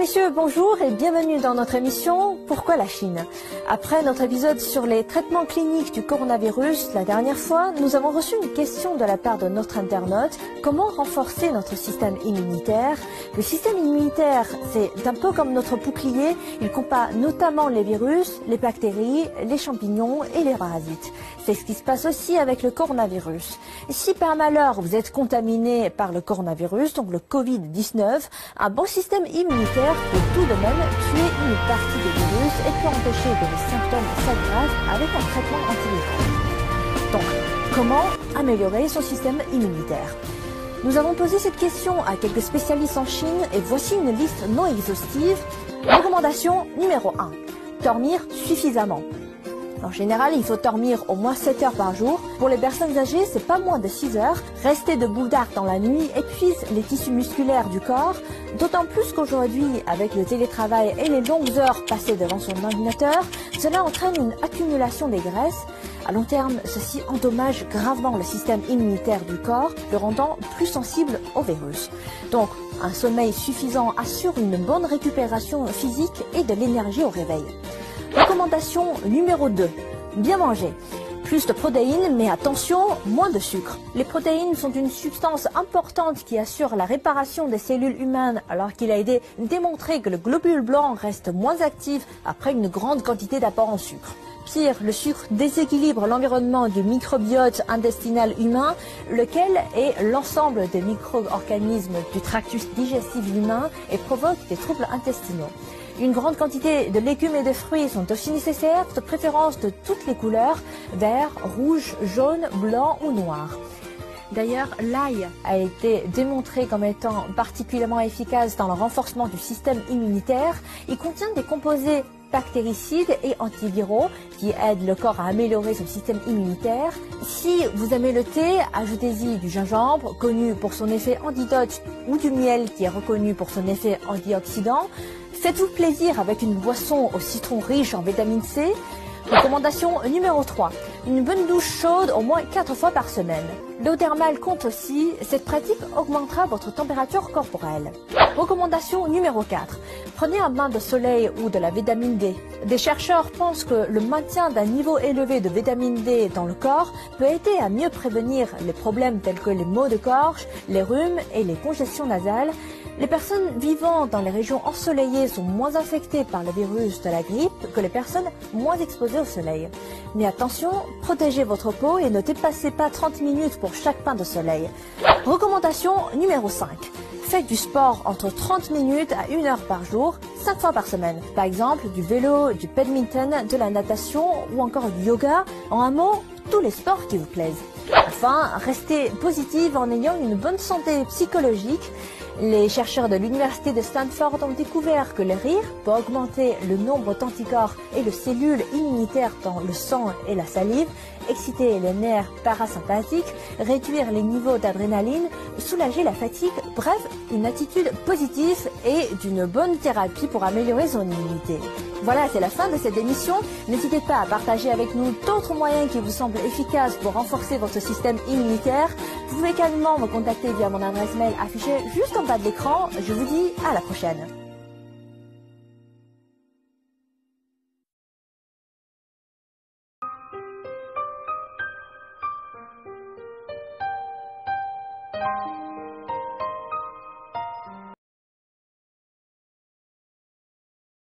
messieurs, bonjour et bienvenue dans notre émission Pourquoi la Chine? Après notre épisode sur les traitements cliniques du coronavirus, la dernière fois, nous avons reçu une question de la part de notre internaute. Comment renforcer notre système immunitaire? Le système immunitaire, c'est un peu comme notre bouclier. Il combat notamment les virus, les bactéries, les champignons et les parasites. C'est ce qui se passe aussi avec le coronavirus. Si par malheur vous êtes contaminé par le coronavirus, donc le Covid-19, un bon système immunitaire peut tout de même tuer une partie des virus et peut empêcher que les symptômes s'aggravent avec un traitement antiviral. Donc, comment améliorer son système immunitaire? Nous avons posé cette question à quelques spécialistes en Chine et voici une liste non exhaustive. Recommandation numéro 1. Dormir suffisamment. En général, il faut dormir au moins 7 heures par jour. Pour les personnes âgées, c'est pas moins de 6 heures. Rester debout tard dans la nuit épuise les tissus musculaires du corps. D'autant plus qu'aujourd'hui, avec le télétravail et les longues heures passées devant son ordinateur, cela entraîne une accumulation des graisses. À long terme, ceci endommage gravement le système immunitaire du corps, le rendant plus sensible au virus. Donc, un sommeil suffisant assure une bonne récupération physique et de l'énergie au réveil. Recommandation numéro 2. Bien manger. Plus de protéines, mais attention, moins de sucre. Les protéines sont une substance importante qui assure la réparation des cellules humaines, alors qu'il a été démontré que le globule blanc reste moins actif après une grande quantité d'apport en sucre. Pire, le sucre déséquilibre l'environnement du microbiote intestinal humain, lequel est l'ensemble des micro-organismes du tractus digestif humain et provoque des troubles intestinaux. Une grande quantité de légumes et de fruits sont aussi nécessaires, de préférence de toutes les couleurs, vert, rouge, jaune, blanc ou noir. D'ailleurs, l'ail a été démontré comme étant particulièrement efficace dans le renforcement du système immunitaire. Il contient des composés bactéricides et antiviraux qui aident le corps à améliorer son système immunitaire. Si vous aimez le thé, ajoutez-y du gingembre, connu pour son effet antidote, ou du miel qui est reconnu pour son effet antioxydant. Faites-vous plaisir avec une boisson au citron riche en vitamine C. Recommandation numéro 3. Une bonne douche chaude au moins 4 fois par semaine. L'eau thermale compte aussi. Cette pratique augmentera votre température corporelle. Recommandation numéro 4. Prenez un bain de soleil ou de la vitamine D. Des chercheurs pensent que le maintien d'un niveau élevé de vitamine D dans le corps peut aider à mieux prévenir les problèmes tels que les maux de gorge, les rhumes et les congestions nasales. Les personnes vivant dans les régions ensoleillées sont moins affectées par le virus de la grippe que les personnes moins exposées au soleil. Mais attention, protégez votre peau et ne dépassez pas 30 minutes pour chaque bain de soleil. Recommandation numéro 5. Faites du sport entre 30 minutes à 1 heure par jour, 5 fois par semaine. Par exemple, du vélo, du badminton, de la natation ou encore du yoga. En un mot, tous les sports qui vous plaisent. Enfin, restez positive en ayant une bonne santé psychologique. Les chercheurs de l'université de Stanford ont découvert que le rire peut augmenter le nombre d'anticorps et de cellules immunitaires dans le sang et la salive, exciter les nerfs parasympathiques, réduire les niveaux d'adrénaline, soulager la fatigue, bref, une attitude positive et d'une bonne thérapie pour améliorer son immunité. Voilà, c'est la fin de cette émission. N'hésitez pas à partager avec nous d'autres moyens qui vous semblent efficaces pour renforcer votre système immunitaire. Vous pouvez également me contacter via mon adresse mail affichée juste en bas de l'écran. Je vous dis à la prochaine.